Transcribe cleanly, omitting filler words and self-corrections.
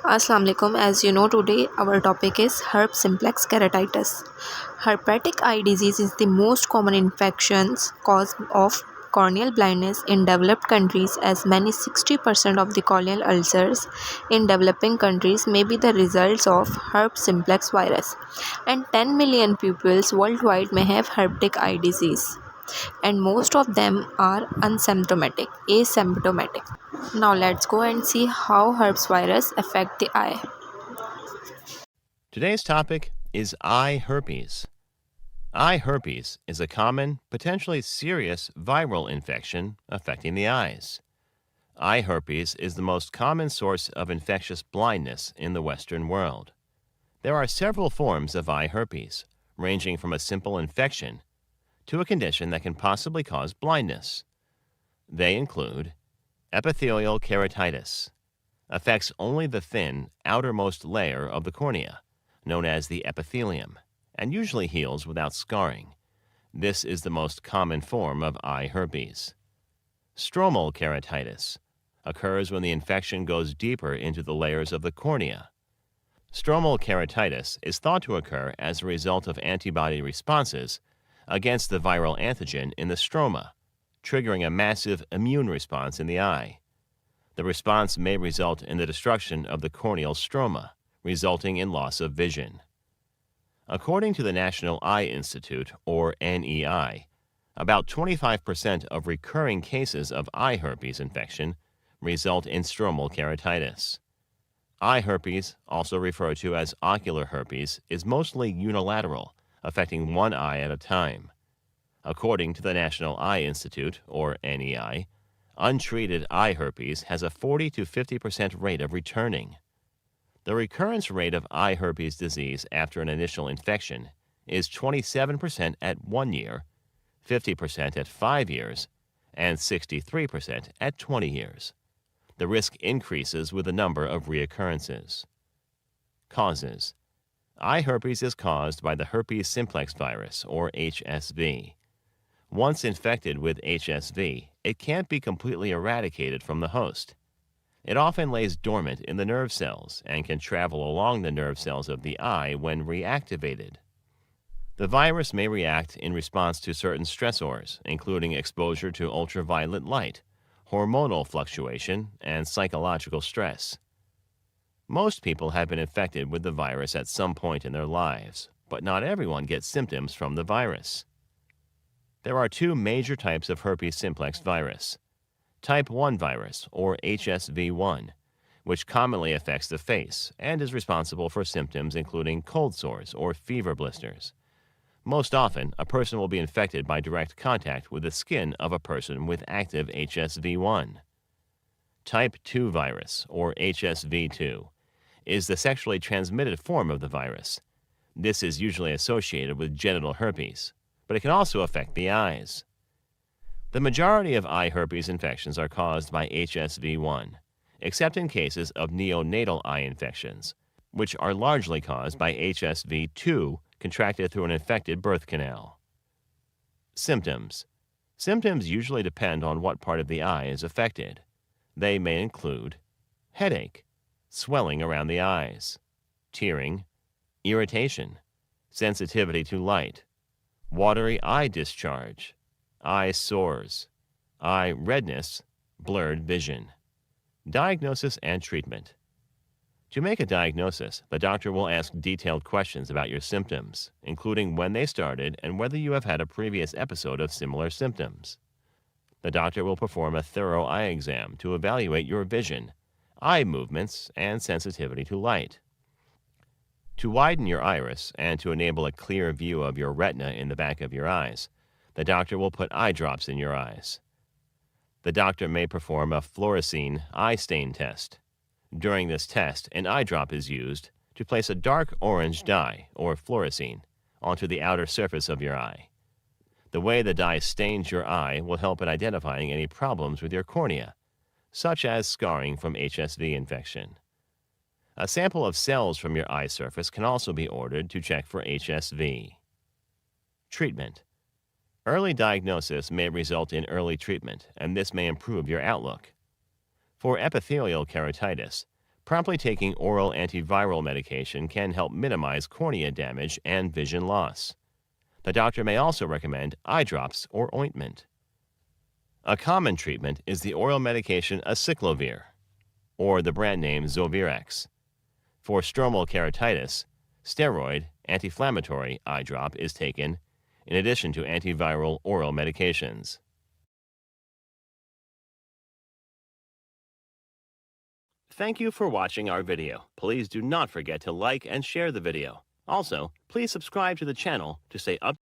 Assalamu alaikum. As you know, today our topic is herpes simplex keratitis. Herpetic eye disease is the most common infections cause of corneal blindness in developed countries. As many 60% of the corneal ulcers in developing countries may be the results of herpes simplex virus, and 10 million pupils worldwide may have herpetic eye disease, and most of them are asymptomatic. Now let's go and see how herpes virus affect the eye. Today's topic is eye herpes. Eye herpes is a common, potentially serious viral infection affecting the eyes. Eye herpes is the most common source of infectious blindness in the Western world. There are several forms of eye herpes, ranging from a simple infection to a condition that can possibly cause blindness. They include epithelial keratitis, affects only the thin, outermost layer of the cornea, known as the epithelium, and usually heals without scarring. This is the most common form of eye herpes. Stromal keratitis occurs when the infection goes deeper into the layers of the cornea. Stromal keratitis is thought to occur as a result of antibody responses against the viral antigen in the stroma, triggering a massive immune response in the eye. The response may result in the destruction of the corneal stroma, resulting in loss of vision. According to the National Eye Institute, or NEI, about 25% of recurring cases of eye herpes infection result in stromal keratitis. Eye herpes, also referred to as ocular herpes, is mostly unilateral, affecting one eye at a time. According to the National Eye Institute, or NEI, untreated eye herpes has a 40 to 50% rate of returning. The recurrence rate of eye herpes disease after an initial infection is 27% at 1 year, 50% at 5 years, and 63% at 20 years. The risk increases with the number of reoccurrences. Causes. Eye herpes is caused by the herpes simplex virus, or HSV. Once infected with HSV, it can't be completely eradicated from the host. It often lays dormant in the nerve cells and can travel along the nerve cells of the eye when reactivated. The virus may react in response to certain stressors, including exposure to ultraviolet light, hormonal fluctuation, and psychological stress. Most people have been infected with the virus at some point in their lives, but not everyone gets symptoms from the virus. There are two major types of herpes simplex virus. Type 1 virus, or HSV1, which commonly affects the face and is responsible for symptoms including cold sores or fever blisters. Most often, a person will be infected by direct contact with the skin of a person with active HSV1. Type 2 virus, or HSV2, is the sexually transmitted form of the virus. This is usually associated with genital herpes, but it can also affect the eyes. The majority of eye herpes infections are caused by HSV1, except in cases of neonatal eye infections, which are largely caused by HSV2 contracted through an infected birth canal. Symptoms. Symptoms usually depend on what part of the eye is affected. They may include headache, swelling around the eyes, tearing, irritation, sensitivity to light, watery eye discharge, eye sores, eye redness, blurred vision. Diagnosis and treatment. To make a diagnosis, the doctor will ask detailed questions about your symptoms, including when they started and whether you have had a previous episode of similar symptoms. The doctor will perform a thorough eye exam to evaluate your vision, eye movements, and sensitivity to light. To widen your iris and to enable a clear view of your retina in the back of your eyes, the doctor will put eye drops in your eyes. The doctor may perform a fluorescein eye stain test. During this test, an eye drop is used to place a dark orange dye, or fluorescein, onto the outer surface of your eye. The way the dye stains your eye will help in identifying any problems with your cornea, such as scarring from HSV infection. A sample of cells from your eye surface can also be ordered to check for HSV. Treatment. Early diagnosis may result in early treatment, and this may improve your outlook. For epithelial keratitis, Promptly taking oral antiviral medication can help minimize cornea damage and vision loss. The doctor may also recommend eye drops or ointment. A common treatment is the oral medication acyclovir, or the brand name Zovirax. For stromal keratitis, steroid anti-inflammatory eye drop is taken in addition to antiviral oral medications. Thank you for watching our video. Please do not forget to like and share the video. Also, please subscribe to the channel to stay up